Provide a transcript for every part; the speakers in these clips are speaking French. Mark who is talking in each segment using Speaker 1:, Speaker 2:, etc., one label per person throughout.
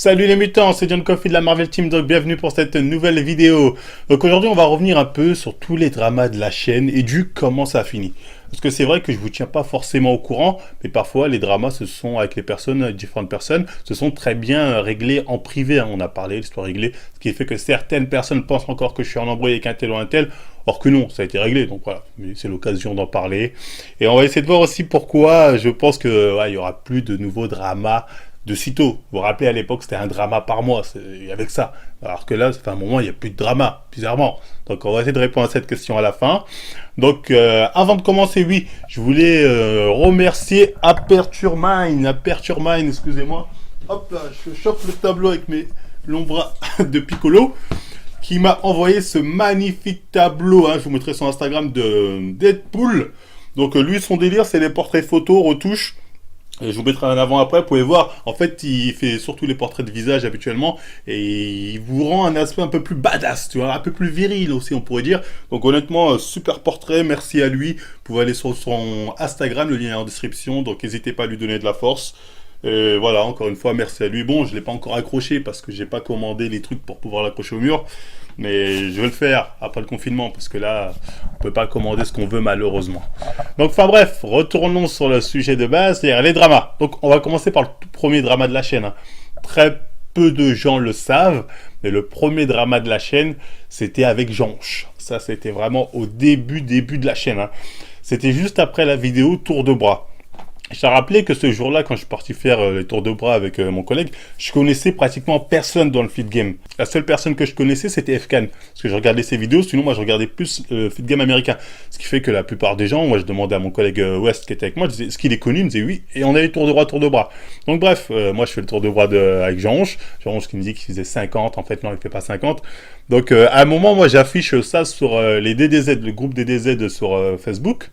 Speaker 1: Salut les mutants, c'est John Coffey de la Marvel Team, donc bienvenue pour cette nouvelle vidéo. Donc aujourd'hui on va revenir un peu sur tous les dramas de la chaîne et du comment ça a fini. Parce que c'est vrai que je vous tiens pas forcément au courant, mais parfois les dramas se sont avec les personnes, différentes personnes, se sont très bien réglés en privé. On a parlé, l'histoire réglée, ce qui fait que certaines personnes pensent encore que je suis en embrouille avec un tel ou un tel, or que non, ça a été réglé, donc voilà, c'est l'occasion d'en parler. Et on va essayer de voir aussi pourquoi je pense que il y aura plus de nouveaux dramas de sitôt. Vous vous rappelez, à l'époque, c'était un drama par mois, avec ça. Alors que là, ça fait un moment, il n'y a plus de drama, bizarrement. Donc, on va essayer de répondre à cette question à la fin. Donc, avant de commencer, oui, je voulais remercier Aperture Mine, excusez-moi. Hop là, je chope le tableau avec mes longs bras de Piccolo, qui m'a envoyé ce magnifique tableau. Je vous mettrai son Instagram de Deadpool. Donc, lui, son délire, c'est les portraits photos, retouches. Je vous mettrai un avant après, vous pouvez voir, en fait il fait surtout les portraits de visage habituellement et il vous rend un aspect un peu plus badass, tu vois, un peu plus viril aussi on pourrait dire. Donc honnêtement, super portrait, merci à lui. Vous pouvez aller sur son Instagram, le lien est en description, donc n'hésitez pas à lui donner de la force. Et voilà, encore une fois, merci à lui. Bon, je ne l'ai pas encore accroché parce que j'ai pas commandé les trucs pour pouvoir l'accrocher au mur. Mais je vais le faire après le confinement parce que là, on peut pas commander ce qu'on veut malheureusement. Donc, enfin bref, retournons sur le sujet de base, c'est-à-dire les dramas. Donc, on va commencer par le tout premier drama de la chaîne. Très peu de gens le savent, mais le premier drama de la chaîne, c'était avec Jonche. Ça, c'était vraiment au début de la chaîne. C'était juste après la vidéo Tour de bras. Je t'ai rappelé que ce jour-là, quand je suis parti faire les tours de bras avec mon collègue, je connaissais pratiquement personne dans le fit game. La seule personne que je connaissais, c'était Fkan. Parce que je regardais ses vidéos, sinon moi je regardais plus fit game américain. Ce qui fait que la plupart des gens, moi je demandais à mon collègue West qui était avec moi, je disais, est-ce qu'il est connu? Il me disait oui. Et on avait tour de bras. Donc bref, moi je fais le tour de bras avec Jean-Onge. Jean-Onge qui me dit qu'il faisait 50. En fait, non, il fait pas 50. Donc à un moment, moi j'affiche ça sur les DDZ, le groupe DDZ sur Facebook.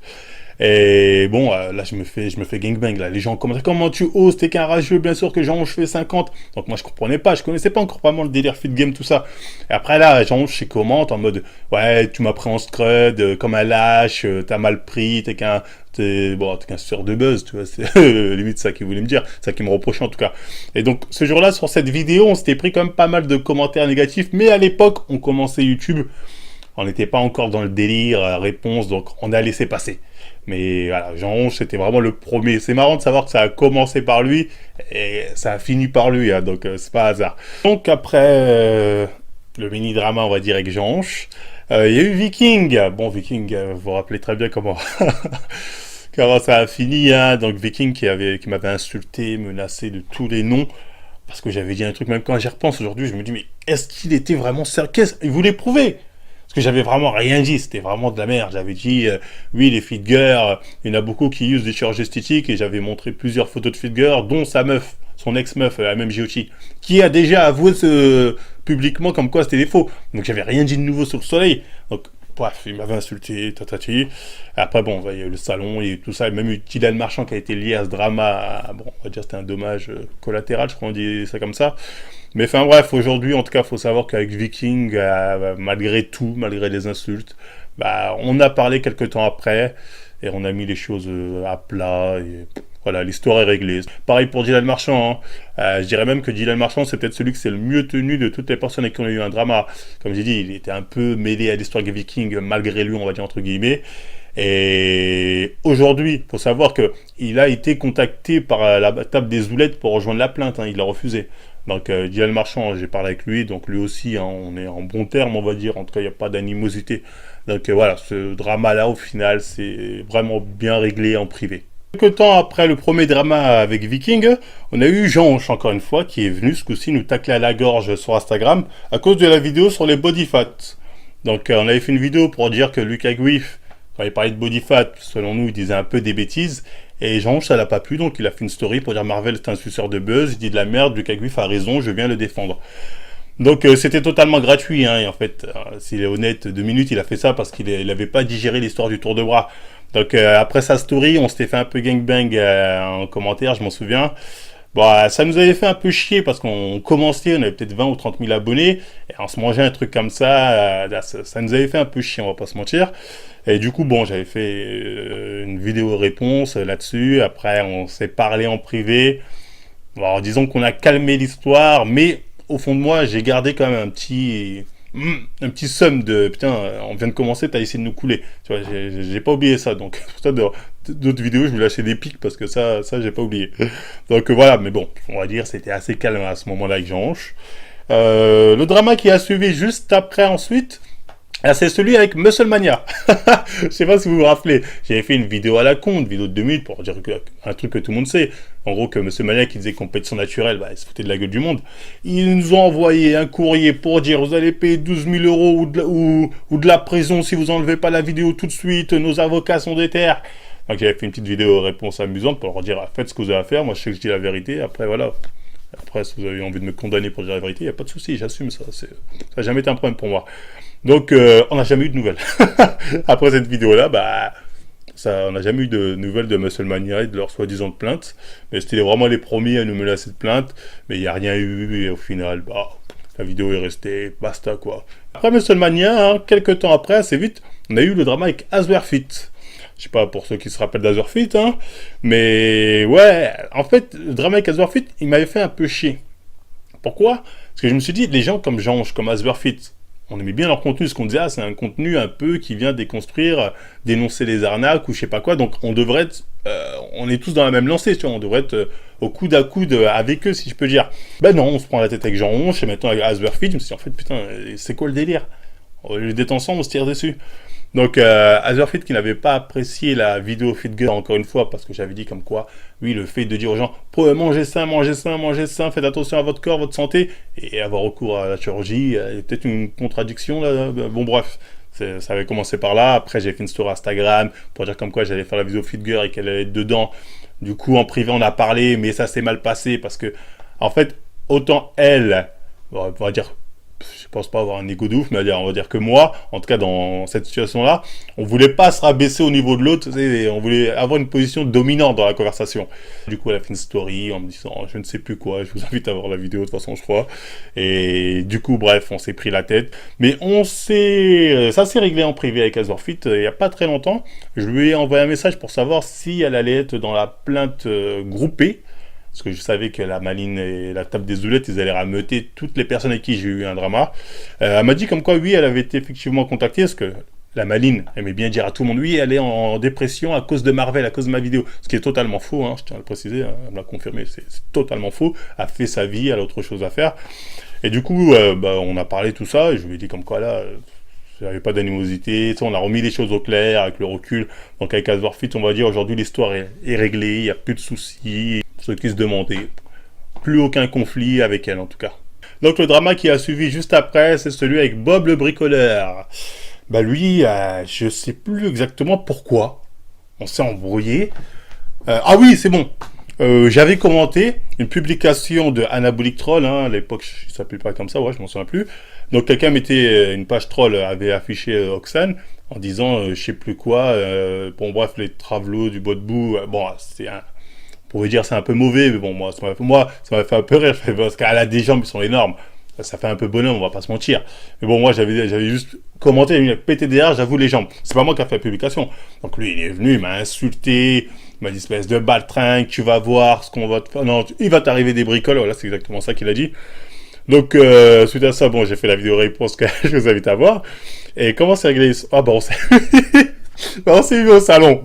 Speaker 1: Et bon, là, je me fais gangbang, là. Les gens commencent, comment tu oses, t'es qu'un rageux, bien sûr que Jean-Onge fait 50. Donc moi, je comprenais pas, je connaissais pas encore vraiment le délire fit game, tout ça. Et après, là, Jean-Onge, commente en mode, ouais, tu m'as pris en scrud, comme un lâche, t'as mal pris, t'es qu'un suceur de buzz, tu vois, c'est limite ça qu'il voulait me dire, ça qu'il me reprochait en tout cas. Et donc, ce jour-là, sur cette vidéo, on s'était pris quand même pas mal de commentaires négatifs, mais à l'époque, on commençait YouTube, on n'était pas encore dans le délire, réponse, donc on a laissé passer. Mais voilà, Jean-Onge, c'était vraiment le premier. C'est marrant de savoir que ça a commencé par lui et ça a fini par lui, donc c'est pas hasard. Donc après le mini-drama, on va dire, avec Jean-Onge, il y a eu Viking. Bon, Viking, vous vous rappelez très bien comment, comment ça a fini. Donc Viking qui m'avait insulté, menacé de tous les noms. Parce que j'avais dit un truc, même quand j'y repense aujourd'hui, je me dis, mais est-ce qu'il était vraiment sérieux? Il voulait prouver. Parce que j'avais vraiment rien dit, c'était vraiment de la merde. J'avais dit, oui, les fit girls, il y en a beaucoup qui usent des chirurgies esthétiques, et j'avais montré plusieurs photos de fit girls, dont sa meuf, son ex-meuf, la même Giochi, qui a déjà avoué publiquement comme quoi c'était des faux. Donc j'avais rien dit de nouveau sur le soleil. Donc, bref, il m'avait insulté, tatati. Après, bon, il y a eu le salon et tout ça, et même eu Dylan Marchand qui a été lié à ce drama. Bon, on va dire que c'était un dommage collatéral, je crois qu'on dit ça comme ça. Mais enfin bref, aujourd'hui, en tout cas, il faut savoir qu'avec Viking, malgré tout, malgré les insultes, on a parlé quelques temps après, et on a mis les choses à plat, et voilà, l'histoire est réglée. Pareil pour Dylan Marchand, je dirais même que Dylan Marchand, c'est peut-être celui qui s'est le mieux tenu de toutes les personnes avec qui on a eu un drama. Comme j'ai dit, il était un peu mêlé à l'histoire de Viking, malgré lui, on va dire entre guillemets. Et aujourd'hui, il faut savoir qu'il a été contacté par la table des Oulettes pour rejoindre la plainte, il a refusé. Donc Dylan Marchand, j'ai parlé avec lui, donc lui aussi, on est en bon terme, on va dire, en tout cas il n'y a pas d'animosité. Donc voilà, ce drama-là, au final, c'est vraiment bien réglé en privé. Quelques temps après le premier drama avec Viking, on a eu Jean-Onge, encore une fois, qui est venu ce coup-ci nous tacler à la gorge sur Instagram, à cause de la vidéo sur les body fat. Donc on avait fait une vidéo pour dire que Lucas Guif, quand il parlait de body fat, selon nous, il disait un peu des bêtises. Et Jean-Onge, ça l'a pas plu, donc il a fait une story pour dire Marvel est un suceur de buzz, il dit de la merde, Lucas Guif a raison, je viens le défendre. Donc c'était totalement gratuit, et en fait, s'il est honnête, 2 minutes, il a fait ça parce qu'il n'avait pas digéré l'histoire du tour de bras. Donc après sa story, on s'était fait un peu gangbang en commentaire, je m'en souviens. Bon, ça nous avait fait un peu chier parce qu'on commençait, on avait peut-être 20 ou 30 000 abonnés, et on se mangeait un truc comme ça, ça nous avait fait un peu chier, on va pas se mentir. Et du coup, bon, j'avais fait une vidéo réponse là-dessus, après on s'est parlé en privé, Alors, disons qu'on a calmé l'histoire, mais au fond de moi, j'ai gardé quand même un petit somme de putain, on vient de commencer, t'as essayé de nous couler. Tu vois, j'ai pas oublié ça. Donc, pour ça, d'autres vidéos, je vous lâchais des pics parce que ça, j'ai pas oublié. Donc voilà, mais bon, on va dire, c'était assez calme à ce moment-là avec Jean Hanche. Le drama qui a suivi juste après ensuite, ah, c'est celui avec Musclemania. Je sais pas si vous vous rappelez. J'avais fait une vidéo à la con, une vidéo de 2 minutes pour dire un truc que tout le monde sait. En gros, que Musclemania qui disait compétition naturelle, bah, il se foutait de la gueule du monde. Ils nous ont envoyé un courrier pour dire vous allez payer 12 000 euros ou de la prison si vous enlevez pas la vidéo tout de suite. Nos avocats sont déter. Donc j'avais fait une petite vidéo réponse amusante pour leur dire faites ce que vous avez à faire. Moi je sais que je dis la vérité. Après voilà. Après, si vous avez envie de me condamner pour dire la vérité, il n'y a pas de souci, j'assume ça. Ça n'a jamais été un problème pour moi. Donc, on n'a jamais eu de nouvelles. Après cette vidéo-là, bah, on n'a jamais eu de nouvelles de Musclemania et de leur soi-disant plainte. Mais c'était vraiment les premiers à nous menacer de plainte. Mais il n'y a rien eu, et au final, bah, la vidéo est restée, basta quoi. Après Musclemania, hein, quelques temps après, assez vite, on a eu le drama avec Azwerfit. Je sais pas pour ceux qui se rappellent d'Azwerfit, hein, mais ouais, en fait, le drama avec Azwerfit, il m'avait fait un peu chier. Pourquoi? Parce que je me suis dit, les gens comme Jean, comme Azwerfit, on aimait bien leur contenu, ce qu'on disait, ah, c'est un contenu un peu qui vient déconstruire, dénoncer les arnaques ou je sais pas quoi, donc on devrait être, on est tous dans la même lancée, tu vois, on devrait être au coude à coude avec eux, si je peux dire. Ben non, on se prend la tête avec Jean Honche, et maintenant avec Azwerfit, je me suis dit, en fait, putain, c'est quoi le délire? Au lieu d'être ensemble, on se tire dessus. Donc, Azwerfit qui n'avait pas apprécié la vidéo Fit Girl, encore une fois, parce que j'avais dit comme quoi, oui, le fait de dire aux gens, mangez sain, mangez sain, mangez sain, faites attention à votre corps, votre santé, et avoir recours à la chirurgie, peut-être une contradiction, là, bon bref, ça avait commencé par là. Après, j'ai fait une story Instagram pour dire comme quoi j'allais faire la vidéo Fit Girl et qu'elle allait être dedans. Du coup, en privé, on a parlé, mais ça s'est mal passé, parce que, en fait, autant elle, on va dire, je pense pas avoir un égo de ouf, mais on va dire que moi, en tout cas dans cette situation-là, on voulait pas se rabaisser au niveau de l'autre, on voulait avoir une position dominante dans la conversation. Du coup, elle a fait une story en me disant je ne sais plus quoi, je vous invite à voir la vidéo de toute façon, je crois. Et du coup, bref, on s'est pris la tête. Mais ça s'est réglé en privé avec Azwerfit il y a pas très longtemps. Je lui ai envoyé un message pour savoir si elle allait être dans la plainte groupée. Parce que je savais que la Maline et la table des Oulettes, ils allaient rameuter toutes les personnes avec qui j'ai eu un drama. Elle m'a dit comme quoi, oui, elle avait été effectivement contactée, parce que la Maline aimait bien dire à tout le monde, oui, elle est en dépression à cause de Marvel, à cause de ma vidéo. Ce qui est totalement faux, hein, je tiens à le préciser, hein, elle me l'a confirmé, c'est totalement faux. Elle a fait sa vie, elle a autre chose à faire. Et du coup, on a parlé de tout ça, et je lui ai dit comme quoi, là, il n'y avait pas d'animosité, on a remis les choses au clair avec le recul. Donc avec Azwerfit, on va dire aujourd'hui l'histoire est réglée, il n'y a plus de soucis. Ceux qui se demandaient, plus aucun conflit avec elle en tout cas. Donc le drama qui a suivi juste après, c'est celui avec Bob le bricoleur. Bah lui, je sais plus exactement pourquoi. On s'est embrouillé. Ah oui, c'est bon. J'avais commenté une publication de Anabolic Troll, hein, à l'époque il s'appelait pas comme ça, ouais, je m'en souviens plus. Donc quelqu'un mettait une page troll, avait affiché Oxane en disant je sais plus quoi, bon bref, les travelots du bois de boue, bon c'est un... Pour vous dire c'est un peu mauvais, mais bon moi ça m'a fait un peu rire, parce qu'elle a des jambes qui sont énormes. Ça fait un peu bonhomme, on va pas se mentir. Mais bon, moi, j'avais juste commenté, il a pété derrière, j'avoue, les jambes. C'est pas moi qui a fait la publication. Donc lui, il est venu, il m'a insulté, il m'a dit, espèce de baltringue, tu vas voir ce qu'on va te faire. Non, il va t'arriver des bricoles. Voilà, c'est exactement ça qu'il a dit. Donc, suite à ça, bon, j'ai fait la vidéo réponse que je vous invite à voir. Et comment c'est réglé? Ah, bah, on s'est vu au salon.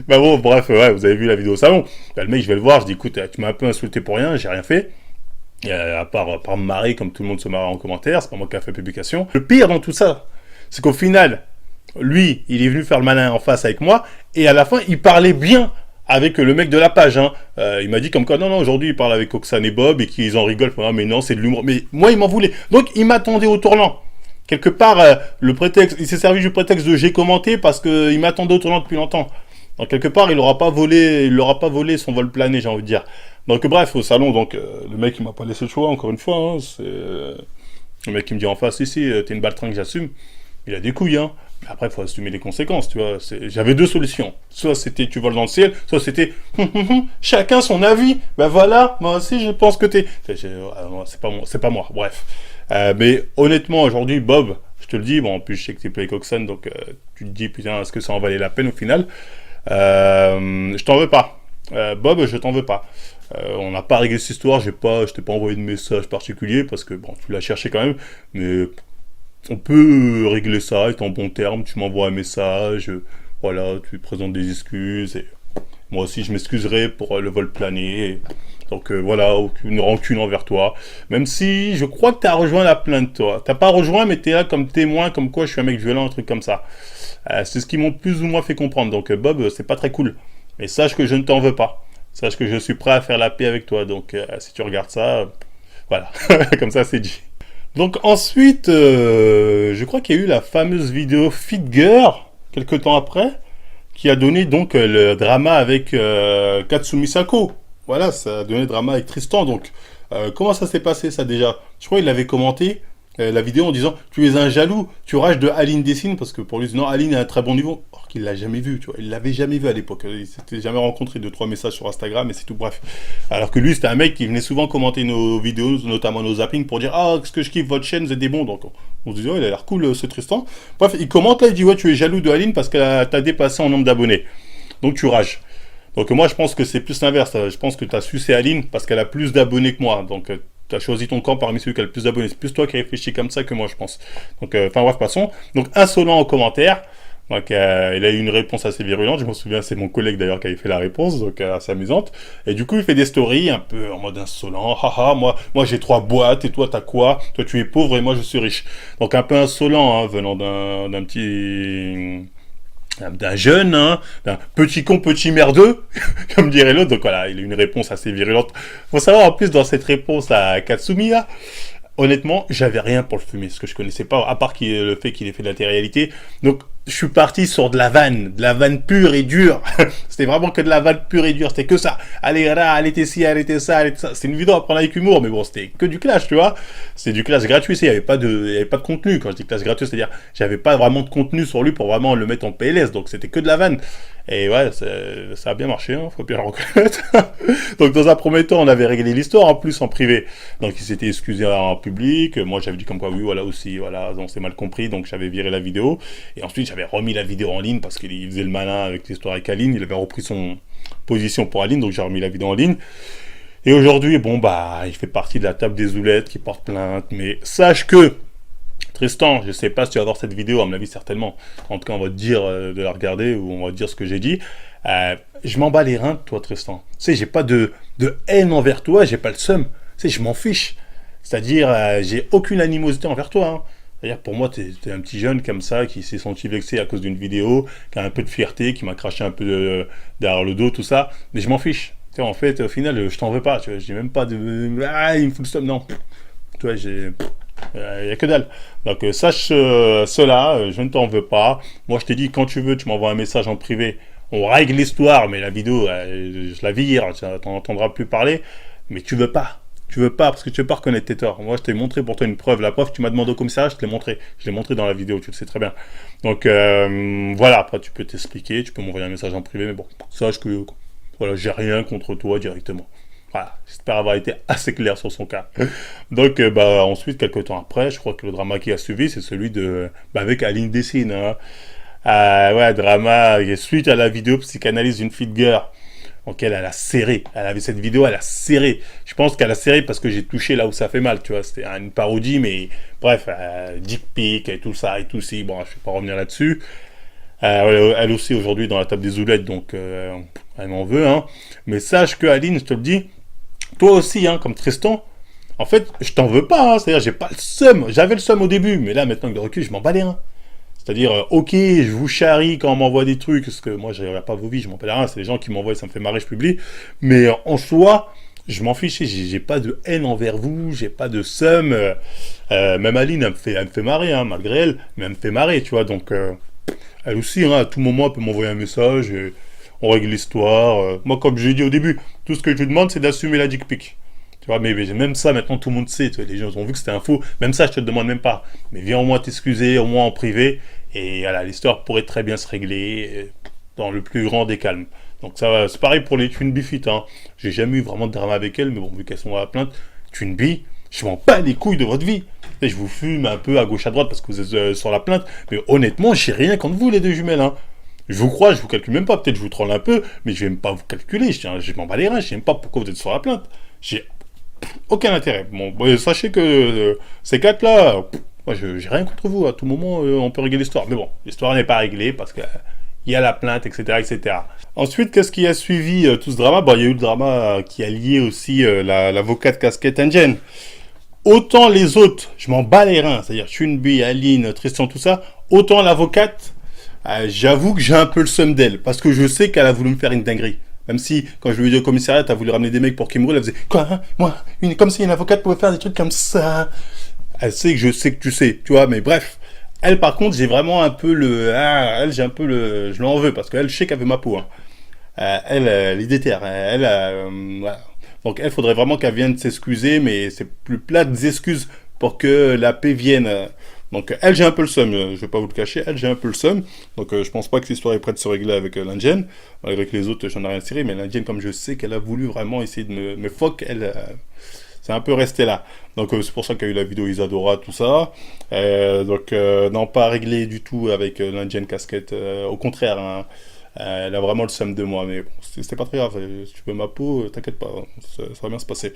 Speaker 1: Bah bon, bref, ouais, vous avez vu la vidéo au salon. Bah, le mec, je vais le voir, je dis, écoute, tu m'as un peu insulté pour rien, j'ai rien fait. À part me marrer comme tout le monde se marre en commentaire, c'est pas moi qui a fait publication. Le pire dans tout ça, c'est qu'au final, lui, il est venu faire le malin en face avec moi, et à la fin, il parlait bien avec le mec de la page. Hein. Il m'a dit comme quoi, non, aujourd'hui, il parle avec Oxane et Bob, et qu'ils en rigolent. Ah, mais non, c'est de l'humour. Mais moi, il m'en voulait. Donc, il m'attendait au tournant. Quelque part, le prétexte, il s'est servi du prétexte de j'ai commenté parce qu'il m'attendait au tournant depuis longtemps. Donc quelque part, il l'aura pas volé son vol plané, j'ai envie de dire. Donc bref, au salon, donc le mec il m'a pas laissé le choix, encore une fois. Hein, c'est le mec qui me dit en face, ici, t'es une baltringue, j'assume. Il a des couilles, hein. Mais après, il faut assumer les conséquences, tu vois. J'avais deux solutions. Soit c'était tu voles dans le ciel, soit c'était chacun son avis. Ben voilà, moi aussi je pense que t'es. C'est pas moi. Bref. Mais honnêtement, aujourd'hui, Bob, je te le dis, bon, en plus je sais que t'es play Oxane, donc tu te dis putain, est-ce que ça en valait la peine au final? Je t'en veux pas. Bob, je t'en veux pas. On n'a pas réglé cette histoire, je t'ai pas envoyé de message particulier parce que bon, tu l'as cherché quand même, mais on peut régler ça, être en bon terme, tu m'envoies un message, voilà, tu présentes des excuses, et moi aussi je m'excuserai pour le vol plané, donc voilà, aucune rancune envers toi, même si je crois que tu as rejoint la plainte toi, t'as pas rejoint mais tu es là comme témoin, comme quoi je suis un mec violent, un truc comme ça. C'est ce qu'ils m'ont plus ou moins fait comprendre, donc Bob, c'est pas très cool, mais sache que je ne t'en veux pas, sache que je suis prêt à faire la paix avec toi, donc si tu regardes ça, voilà, comme ça c'est dit. Donc ensuite, je crois qu'il y a eu la fameuse vidéo Fit Girl, quelques temps après, qui a donné donc le drama avec Katsumi Sako. Voilà, ça a donné le drama avec Tristan. Donc, comment ça s'est passé ça déjà? Je crois qu'il avait commenté la vidéo en disant tu es un jaloux, tu rages de Aline Dessine parce que pour lui non, Aline a un très bon niveau. Or qu'il l'a jamais vu, tu vois, il l'avait jamais vu à l'époque. Il s'était jamais rencontré, deux trois messages sur Instagram et c'est tout, bref. Alors que lui c'était un mec qui venait souvent commenter nos vidéos, notamment nos zappings pour dire ah ce que je kiffe votre chaîne, vous êtes des bons. Donc on se disait oh, il a l'air cool ce Tristan. Bref, il commente là, il dit ouais tu es jaloux de Aline parce qu'elle t'a dépassé en nombre d'abonnés. Donc tu rages. Donc moi je pense que c'est plus l'inverse. Je pense que tu as sucé Aline parce qu'elle a plus d'abonnés que moi. Donc tu as choisi ton camp parmi celui qui a le plus d'abonnés. C'est plus toi qui réfléchis comme ça que moi je pense. Donc enfin bref passons. Donc insolent en commentaire. Donc il a eu une réponse assez virulente. Je me souviens c'est mon collègue d'ailleurs qui avait fait la réponse. Donc assez amusante. Et du coup il fait des stories un peu en mode insolent. Haha moi j'ai 3 boîtes et toi t'as quoi? Toi tu es pauvre et moi je suis riche. Donc un peu insolent hein, venant d'un petit d'un jeune, hein, d'un petit con, petit merdeux, comme dirait l'autre. Donc voilà, il a une réponse assez virulente. Faut savoir en plus dans cette réponse à Katsumi, là, honnêtement, j'avais rien pour le fumer, ce que je connaissais pas, à part le fait qu'il ait fait de la télé-réalité. Donc, je suis parti sur de la vanne pure et dure. C'était vraiment que de la vanne pure et dure, c'était que ça. Allez, là, elle était ci, elle était ça, elle était ça. C'est une vidéo à prendre avec humour, mais bon, c'était que du clash, tu vois. C'était du clash gratuit, il y avait pas de contenu. Quand je dis clash gratuit, c'est-à-dire, j'avais pas vraiment de contenu sur lui pour vraiment le mettre en PLS, donc c'était que de la vanne. Et ouais, ça a bien marché, hein, faut bien le reconnaître. Donc dans un premier temps, on avait réglé l'histoire en plus en privé. Donc il s'était excusé en public. Moi j'avais dit comme quoi oui, voilà aussi, voilà, on s'est mal compris, donc j'avais viré la vidéo. Et ensuite j'avais remis la vidéo en ligne parce qu'il faisait le malin avec l'histoire avec Aline. Il avait repris son position pour Aline, donc j'ai remis la vidéo en ligne. Et aujourd'hui, bon bah, il fait partie de la table des oulettes qui porte plainte. Mais sache que Tristan, je sais pas si tu vas voir cette vidéo, à mon avis certainement. En tout cas, on va te dire de la regarder ou on va te dire ce que j'ai dit. Je m'en bats les reins de toi, Tristan. Tu sais, j'ai pas de haine envers toi, j'ai pas le seum. Tu sais, je m'en fiche. C'est-à-dire, j'ai aucune animosité envers toi. Hein. C'est-à-dire, pour moi, t'es un petit jeune comme ça qui s'est senti vexé à cause d'une vidéo, qui a un peu de fierté, qui m'a craché un peu derrière le dos, tout ça. Mais je m'en fiche. Tu sais, en fait, au final, je t'en veux pas. Tu vois, j'ai même pas de ah, il me fout le seum. Non. Tu vois, j'ai il n'y a que dalle. Donc sache cela, je ne t'en veux pas. Moi je t'ai dit quand tu veux, tu m'envoies un message en privé. On règle l'histoire, mais la vidéo, je la vire, tu n'en entendras plus parler. Mais tu veux pas. Tu veux pas, parce que tu veux pas reconnaître tes torts. Moi je t'ai montré pour toi une preuve. La preuve, tu m'as demandé au commissariat, je te l'ai montré. Je l'ai montré dans la vidéo, tu le sais très bien. Donc voilà, après tu peux t'expliquer, tu peux m'envoyer un message en privé, mais bon, sache que voilà, j'ai rien contre toi directement. Voilà, j'espère avoir été assez clair sur son cas. Donc, bah, ensuite, quelques temps après, je crois que le drama qui a suivi, c'est celui de, bah, avec Aline Dessine. Hein. Ouais, drama, suite à la vidéo psychanalyse d'une Fit Girl, auquel elle a serré. Elle avait cette vidéo, elle a serré. Je pense qu'elle a serré parce que j'ai touché là où ça fait mal, tu vois. C'était une parodie, mais bref, dick pic et tout ça et tout ça. Bon, je vais pas revenir là-dessus. Elle aussi aujourd'hui dans la table des oulettes, donc elle m'en veut. Hein. Mais sache que Aline, je te le dis, toi aussi, hein, comme Tristan, en fait, je t'en veux pas, hein, c'est-à-dire j'ai pas le seum, j'avais le seum au début, mais là maintenant avec le recul, je m'en bats les reins. C'est-à-dire, ok, je vous charrie quand on m'envoie des trucs, parce que moi je regarde pas vos vies, je m'en bats les reins, c'est les gens qui m'envoient, ça me fait marrer, je publie, mais en soi, je m'en fiche, j'ai pas de haine envers vous, j'ai pas de seum, même Aline, elle me fait marrer, hein, malgré elle, mais elle me fait marrer, tu vois, donc elle aussi, hein, à tout moment, elle peut m'envoyer un message, et on règle l'histoire. Moi, comme je l'ai dit au début, tout ce que je lui demande, c'est d'assumer la dick pic. Tu vois, mais même ça, maintenant, tout le monde sait. Tu vois, les gens ont vu que c'était un faux. Même ça, je te le demande même pas. Mais viens au moins t'excuser, au moins en privé. Et voilà, l'histoire pourrait très bien se régler dans le plus grand des calmes. Donc ça, c'est pareil pour les Twin Bee. Hein. J'ai jamais eu vraiment de drama avec elles, mais bon, vu qu'elles sont à la plainte, Twin Bee, je m'en bats les couilles de votre vie. Et je vous fume un peu à gauche à droite parce que vous êtes sur la plainte. Mais honnêtement, j'ai rien contre vous, les deux jumelles. Hein. Je vous crois, je vous calcule même pas. Peut-être je vous troll un peu, mais je vais même pas vous calculer. Je m'en bats les reins. Je sais même pas pourquoi vous êtes sur la plainte. J'ai aucun intérêt. Bon, sachez que ces quatre-là, moi, j'ai rien contre vous. À tout moment, on peut régler l'histoire. Mais bon, l'histoire n'est pas réglée parce que il y a la plainte, etc., etc. Ensuite, qu'est-ce qui a suivi tout ce drama? Bon, il y a eu le drama qui a lié aussi l'avocate casquette indienne. Autant les autres, je m'en bats les reins, c'est-à-dire Chunbi, Aline, Tristan, tout ça, autant l'avocate, j'avoue que j'ai un peu le seum d'elle, parce que je sais qu'elle a voulu me faire une dinguerie. Même si, quand je lui ai dit au commissariat, t'as voulu ramener des mecs pour qu'ils me roulent, elle faisait quoi, hein, moi, comme si une avocate pouvait faire des trucs comme ça. Elle sait que je sais que tu sais, tu vois, mais bref. Elle, par contre, j'ai vraiment un peu le. Ah, elle, j'ai un peu le. Je l'en veux, parce qu'elle, je sais qu'elle veut ma peau. Hein. Elle est déterre. Voilà. Donc, elle, faudrait vraiment qu'elle vienne s'excuser, mais c'est plus plat des excuses pour que la paix vienne. Donc, elle, j'ai un peu le seum, je vais pas vous le cacher, elle, j'ai un peu le seum. Donc, je pense pas que l'histoire est prête de se régler avec l'Indienne, malgré que les autres, j'en ai rien tiré, mais l'Indienne, comme je sais qu'elle a voulu vraiment essayer de me fuck, elle, c'est un peu resté là. Donc, c'est pour ça qu'il y a eu la vidéo Isadora, tout ça. Donc, non, pas réglé du tout avec l'Indienne casquette, au contraire, hein. Elle a vraiment le seum de moi, mais bon, c'était pas très grave. Si tu veux ma peau, t'inquiète pas, ça va bien se passer.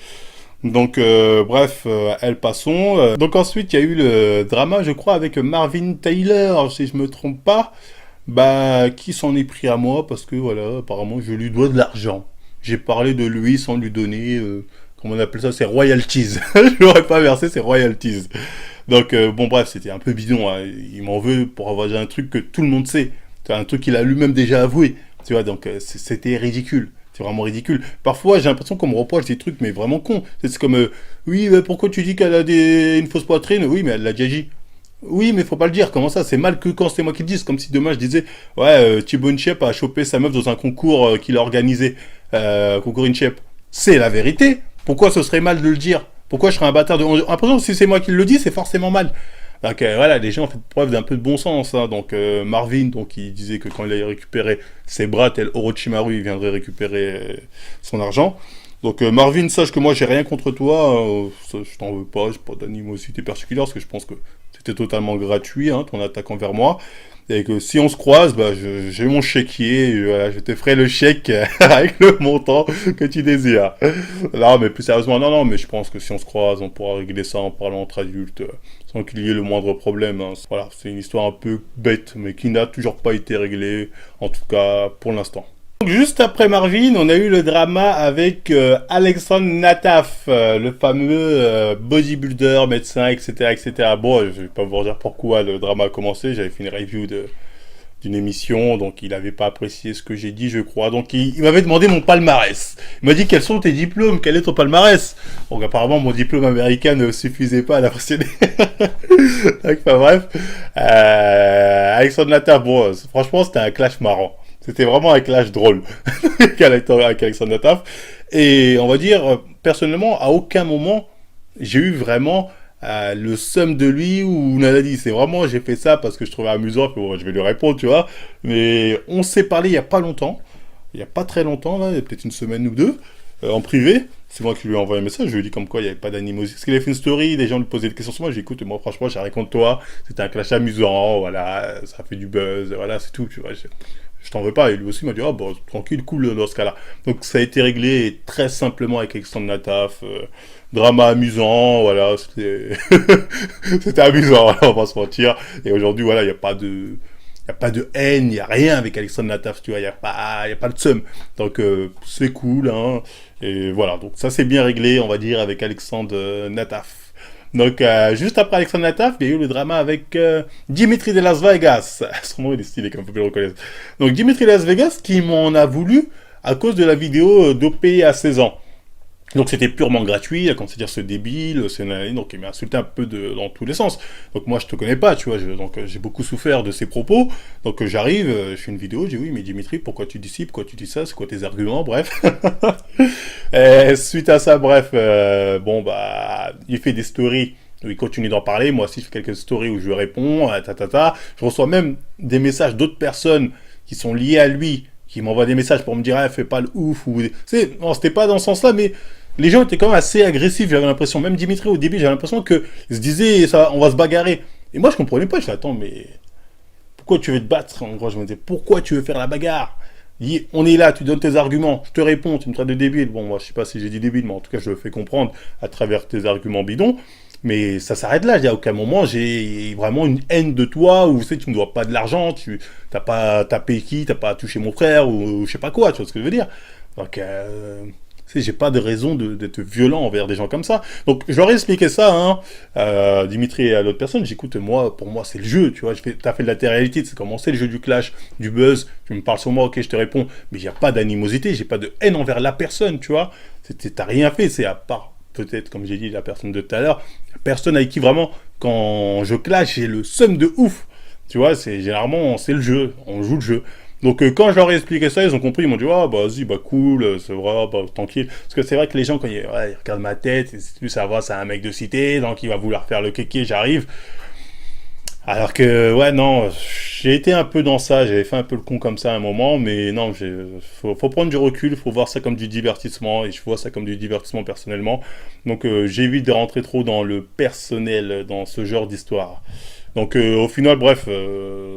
Speaker 1: Donc, bref, elle passons. Donc ensuite, il y a eu le drama, je crois, avec Marvin Taylor, si je me trompe pas, bah, qui s'en est pris à moi parce que voilà, apparemment, je lui dois de l'argent. J'ai parlé de lui sans lui donner, comment on appelle ça, c'est royalties. Je l'aurais pas versé, c'est royalties. Donc, bon, bref, c'était un peu bidon. Hein. Il m'en veut pour avoir dit un truc que tout le monde sait. C'est un truc qu'il a lui-même déjà avoué. Tu vois, donc c'était ridicule. C'est vraiment ridicule. Parfois, j'ai l'impression qu'on me reproche des trucs, mais vraiment cons. C'est comme, oui, mais pourquoi tu dis qu'elle a une fausse poitrine? Oui, mais elle l'a déjà dit. Oui, mais faut pas le dire. Comment ça? C'est mal que quand c'est moi qui le dis. C'est comme si demain je disais, ouais, Thibaut Inchep a chopé sa meuf dans un concours qu'il a organisé. Concours Inchep. C'est la vérité. Pourquoi ce serait mal de le dire? Pourquoi je serais un bâtard de... Après, si c'est moi qui le dis, c'est forcément mal. Donc voilà, les gens ont fait preuve d'un peu de bon sens. Hein. Donc Marvin, donc il disait que quand il allait récupérer ses bras, tel Orochimaru, il viendrait récupérer son argent. Donc Marvin, sache que moi j'ai rien contre toi. Je t'en veux pas, j'ai pas d'animosité particulière parce que je pense que c'était totalement gratuit, hein, ton attaque envers moi. Et que si on se croise, bah, j'ai mon chéquier, et, voilà, je te ferai le chèque avec le montant que tu désires. Non, mais plus sérieusement, non, mais je pense que si on se croise, on pourra régler ça en parlant entre adultes, sans qu'il y ait le moindre problème. Hein. Voilà, c'est une histoire un peu bête, mais qui n'a toujours pas été réglée, en tout cas pour l'instant. Donc, juste après Marvin, on a eu le drama avec Alexandre Nataf, le fameux bodybuilder, médecin, etc., etc. Bon, je vais pas vous dire pourquoi le drama a commencé. J'avais fait une review d'une émission, donc il n'avait pas apprécié ce que j'ai dit, je crois. Donc il m'avait demandé mon palmarès. Il m'a dit quels sont tes diplômes, quel est ton palmarès. Donc apparemment mon diplôme américain ne suffisait pas à l'impressionner. Enfin bref, Alexandre Nataf, bon, franchement c'était un clash marrant. C'était vraiment un clash drôle avec Alexandre Nataf. Et on va dire, personnellement, à aucun moment, j'ai eu vraiment le seum de lui ou Nadadi. C'est vraiment, j'ai fait ça parce que je trouvais amusant. Puis bon, je vais lui répondre, tu vois. Mais on s'est parlé il n'y a pas longtemps. Il n'y a pas très longtemps, là, il y a peut-être une semaine ou deux, en privé. C'est moi qui lui ai envoyé un message. Je lui ai dit comme quoi il n'y avait pas d'animosité. Parce qu'il a fait une story, des gens lui posaient des questions sur moi. J'ai dit, écoute, moi, franchement, j'ai rien contre toi. C'était un clash amusant. Voilà, ça fait du buzz. Voilà, c'est tout, tu vois. Je t'en veux pas. Et lui aussi m'a dit, ah bon, tranquille, cool dans ce cas-là. Donc ça a été réglé très simplement avec Alexandre Nataf. Drama amusant, voilà, c'était c'était amusant, voilà, on va se mentir. Et aujourd'hui, voilà, il n'y a pas de... Il n'y a pas de haine, il n'y a rien avec Alexandre Nataf, tu vois, il n'y a pas de seum. Donc c'est cool, hein. Et voilà, donc ça c'est bien réglé, on va dire, avec Alexandre Nataf. Donc, juste après Alexandre Nataf, il y a eu le drama avec Dimitri de Las Vegas. Son nom, il est stylé, comme vous pouvez le reconnaître. Donc, Dimitri de Las Vegas, qui m'en a voulu à cause de la vidéo dopée à 16 ans. Donc, c'était purement gratuit, il a considéré ce débile, donc il m'a insulté un peu dans tous les sens. Donc, moi, je te connais pas, tu vois, donc j'ai beaucoup souffert de ses propos. Donc, j'arrive, je fais une vidéo, je dis oui, mais Dimitri, pourquoi tu dis ci, pourquoi tu dis ça, c'est quoi tes arguments, bref. Et suite à ça, bref, bon, bah, il fait des stories où il continue d'en parler. Moi aussi, je fais quelques stories où je lui réponds, Je reçois même des messages d'autres personnes qui sont liées à lui, qui m'envoient des messages pour me dire, ah, fais pas le ouf, ou, non, c'était pas dans ce sens-là, mais les gens étaient quand même assez agressifs, j'avais l'impression. Même Dimitri, au début, j'avais l'impression qu'ils se disaient, ça, on va se bagarrer. Et moi, je comprenais pas, je dis, attends, mais pourquoi tu veux te battre? En gros, je me disais, pourquoi tu veux faire la bagarre? On est là, tu donnes tes arguments, je te réponds, tu me traites de débile. Bon, moi, je sais pas si j'ai dit débile, mais en tout cas, je le fais comprendre à travers tes arguments bidons. Mais ça s'arrête là. À aucun moment, j'ai vraiment une haine de toi, ou tu sais, tu me dois pas de l'argent, tu t'as pas tapé qui, t'as pas touché mon frère, ou je sais pas quoi, tu vois ce que je veux dire. Donc, tu sais, j'ai pas de raison d'être violent envers des gens comme ça. Donc, je leur ai expliqué ça, hein, Dimitri et à l'autre personne. J'écoute, moi, pour moi, c'est le jeu, tu vois. T'as fait de la télé-réalité, c'est comment c'est le jeu du clash, du buzz. Tu me parles sur moi, ok, je te réponds. Mais il n'y a pas d'animosité, j'ai pas de haine envers la personne, tu vois. T'as rien fait, c'est à part, peut-être, comme j'ai dit, la personne de tout à l'heure, la personne avec qui vraiment, quand je clash, j'ai le seum de ouf. Tu vois, généralement, c'est le jeu, on joue le jeu. Donc quand je leur ai expliqué ça, ils ont compris, ils m'ont dit ah bah vas-y, bah cool, c'est vrai, bah tranquille. Parce que c'est vrai que les gens quand ils regardent ma tête, ça va, c'est un mec de cité, donc il va vouloir faire le kéké, j'arrive. Alors que ouais non, j'ai été un peu dans ça, j'avais fait un peu le con comme ça à un moment, mais non, faut prendre du recul, faut voir ça comme du divertissement, et je vois ça comme du divertissement personnellement. Donc j'évite de rentrer trop dans le personnel, dans ce genre d'histoire. Donc au final, bref,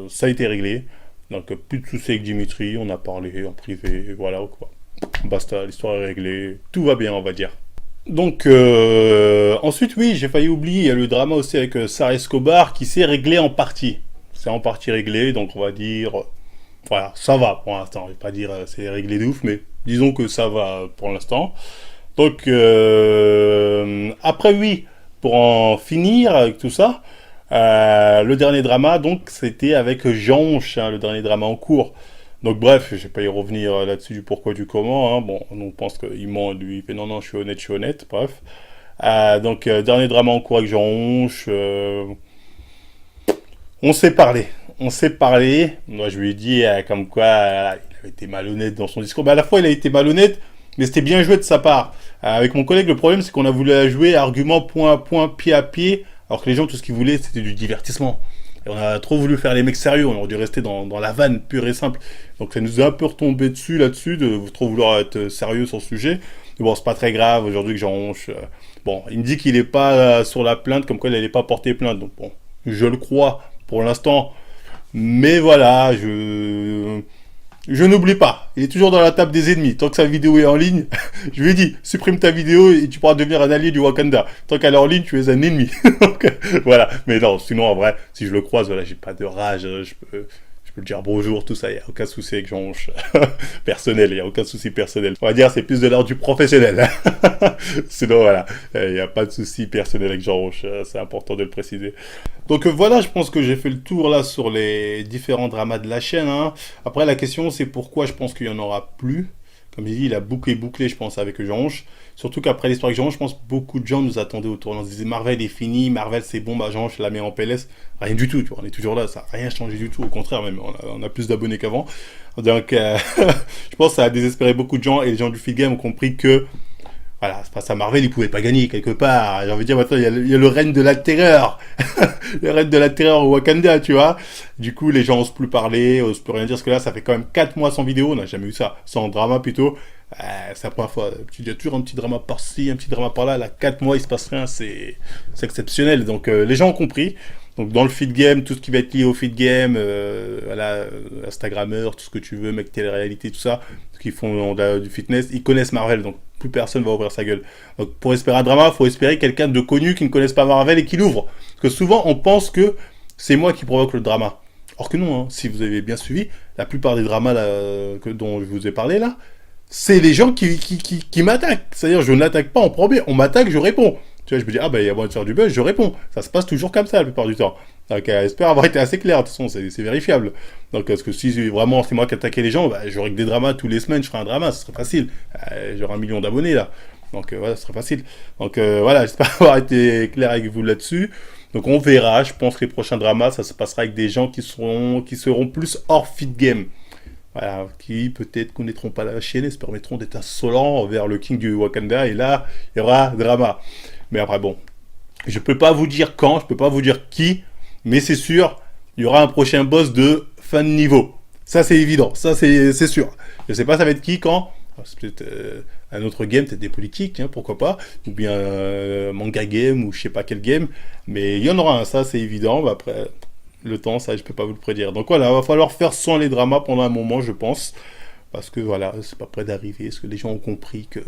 Speaker 1: ça a été réglé. Donc plus de soucis avec Dimitri, on a parlé en privé, voilà quoi. Basta, l'histoire est réglée, tout va bien on va dire. Donc ensuite oui, j'ai failli oublier, il y a le drama aussi avec Sarah Escobar qui s'est réglé en partie. C'est en partie réglé, donc on va dire, voilà, ça va pour l'instant. Je vais pas dire c'est réglé de ouf, mais disons que ça va pour l'instant. Donc après oui, pour en finir avec tout ça, le dernier drama, donc, c'était avec Jean-Onche, hein, le dernier drama en cours. Donc, bref, je vais pas y revenir là-dessus du pourquoi, du comment. Hein. Bon, on pense qu'il ment, lui, il fait non, non, je suis honnête, bref. Donc, dernier drama en cours avec Jean-Onche. On s'est parlé. On s'est parlé. Moi, je lui ai dit comme quoi il avait été malhonnête dans son discours. À la fois, il a été malhonnête, mais c'était bien joué de sa part. Avec mon collègue, le problème, c'est qu'on a voulu jouer argument point à point, pied à pied, alors que les gens, tout ce qu'ils voulaient, c'était du divertissement. Et on a trop voulu faire les mecs sérieux, on aurait dû rester dans la vanne pure et simple. Donc ça nous a un peu retombé dessus là-dessus, de trop vouloir être sérieux sur le sujet. Mais bon, c'est pas très grave, aujourd'hui que j'en ronche. Bon, il me dit qu'il est pas sur la plainte, comme quoi il n'allait pas porter plainte. Donc bon, je le crois pour l'instant. Mais voilà, je n'oublie pas. Il est toujours dans la table des ennemis. Tant que sa vidéo est en ligne, je lui ai dit, supprime ta vidéo et tu pourras devenir un allié du Wakanda. Tant qu'elle est en ligne, tu es un ennemi. Donc, voilà. Mais non, sinon, en vrai, si je le croise, voilà, j'ai pas de rage. Je peux le dire bonjour, tout ça. Il n'y a aucun souci avec Jean personnel. Il n'y a aucun souci personnel. On va dire, c'est plus de l'ordre du professionnel. Sinon, voilà. Il n'y a pas de souci personnel avec Jean Roche. C'est important de le préciser. Donc voilà, je pense que j'ai fait le tour là sur les différents dramas de la chaîne. Hein. Après, la question, c'est pourquoi je pense qu'il n'y en aura plus. Comme j'ai dit, il a bouclé, je pense, avec Jean Ronche. Surtout qu'après l'histoire avec Jean Ronche, je pense que beaucoup de gens nous attendaient au tournant. On se disait Marvel est fini, Marvel c'est bon, bah Jean Ronche la met en PLS. Rien du tout, tu vois, on est toujours là, ça n'a rien changé du tout. Au contraire, même, on a plus d'abonnés qu'avant. Donc, je pense que ça a désespéré beaucoup de gens et les gens du feed game ont compris que voilà, c'est pas ça, Marvel, il pouvait pas gagner quelque part. J'ai envie de dire, maintenant, il y a le règne de la terreur. Le règne de la terreur au Wakanda, tu vois. Du coup, les gens osent plus parler, osent plus rien dire, parce que là, ça fait quand même 4 mois sans vidéo, on n'a jamais eu ça, sans drama plutôt. C'est la première fois. Il y a toujours un petit drama par-ci, un petit drama par-là. Là, 4 mois, il se passe rien, c'est exceptionnel. Donc, les gens ont compris. Donc, dans le feed game, tout ce qui va être lié au feed game, voilà, Instagrammeur, tout ce que tu veux, mec télé-réalité, tout ça, ceux qui font du fitness, ils connaissent Marvel, donc plus personne va ouvrir sa gueule. Donc, pour espérer un drama, il faut espérer quelqu'un de connu qui ne connaisse pas Marvel et qui l'ouvre. Parce que souvent, on pense que c'est moi qui provoque le drama. Or que non, hein. Si vous avez bien suivi, la plupart des dramas là, dont je vous ai parlé là, c'est les gens qui m'attaquent. C'est-à-dire, je n'attaque pas en premier, on m'attaque, je réponds. Tu vois, je me dis, ah bah il y a moyen de faire du buzz, je réponds. Ça se passe toujours comme ça la plupart du temps. Donc j'espère avoir été assez clair, de toute façon c'est vérifiable. Donc parce que si vraiment c'est moi qui attaquais les gens, bah, j'aurais que des dramas tous les semaines, je ferais un drama, ce serait facile. J'aurais 1 million d'abonnés là. Donc voilà, ce serait facile. Donc voilà, j'espère avoir été clair avec vous là-dessus. Donc on verra, je pense que les prochains dramas, ça se passera avec des gens qui seront plus hors feed game. Voilà, qui peut-être connaîtront pas la chaîne et se permettront d'être insolents vers le King du Wakanda, et là, il y aura drama. Mais après, bon, je peux pas vous dire quand, je peux pas vous dire qui, mais c'est sûr, il y aura un prochain boss de fin de niveau. Ça, c'est évident, ça, c'est sûr. Je sais pas ça va être qui, quand. C'est peut-être un autre game, peut-être des politiques, hein, pourquoi pas, ou bien manga game, ou je sais pas quel game, mais il y en aura un, ça, c'est évident. Bah, après, le temps, ça, je peux pas vous le prédire. Donc voilà, va falloir faire sans les dramas pendant un moment, je pense. Parce que voilà, c'est pas près d'arriver. Parce que les gens ont compris que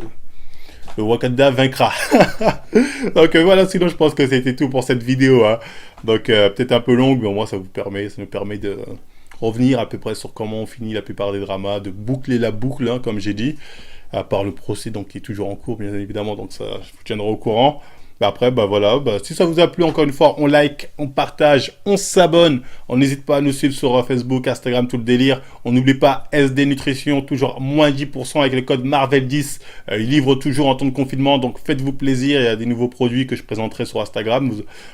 Speaker 1: le Wakanda vaincra. Donc voilà, sinon je pense que c'était tout pour cette vidéo. Hein. Donc peut-être un peu longue, mais au moins ça nous permet de revenir à peu près sur comment on finit la plupart des dramas, de boucler la boucle, hein, comme j'ai dit, à part le procès donc qui est toujours en cours, bien évidemment. Donc ça, je vous tiendrai au courant. Bah après, bah voilà, bah, si ça vous a plu, encore une fois, on like, on partage, on s'abonne. On n'hésite pas à nous suivre sur Facebook, Instagram, tout le délire. On n'oublie pas SD Nutrition, toujours moins 10% avec le code Marvel10. Ils livrent toujours en temps de confinement, donc faites-vous plaisir. Il y a des nouveaux produits que je présenterai sur Instagram.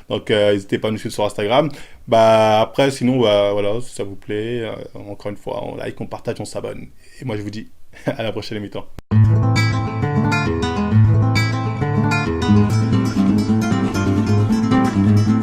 Speaker 1: Donc n'hésitez pas à nous suivre sur Instagram. Bah après, sinon, bah, voilà, si ça vous plaît, encore une fois, on like, on partage, on s'abonne. Et moi, je vous dis à la prochaine émission. Thank you.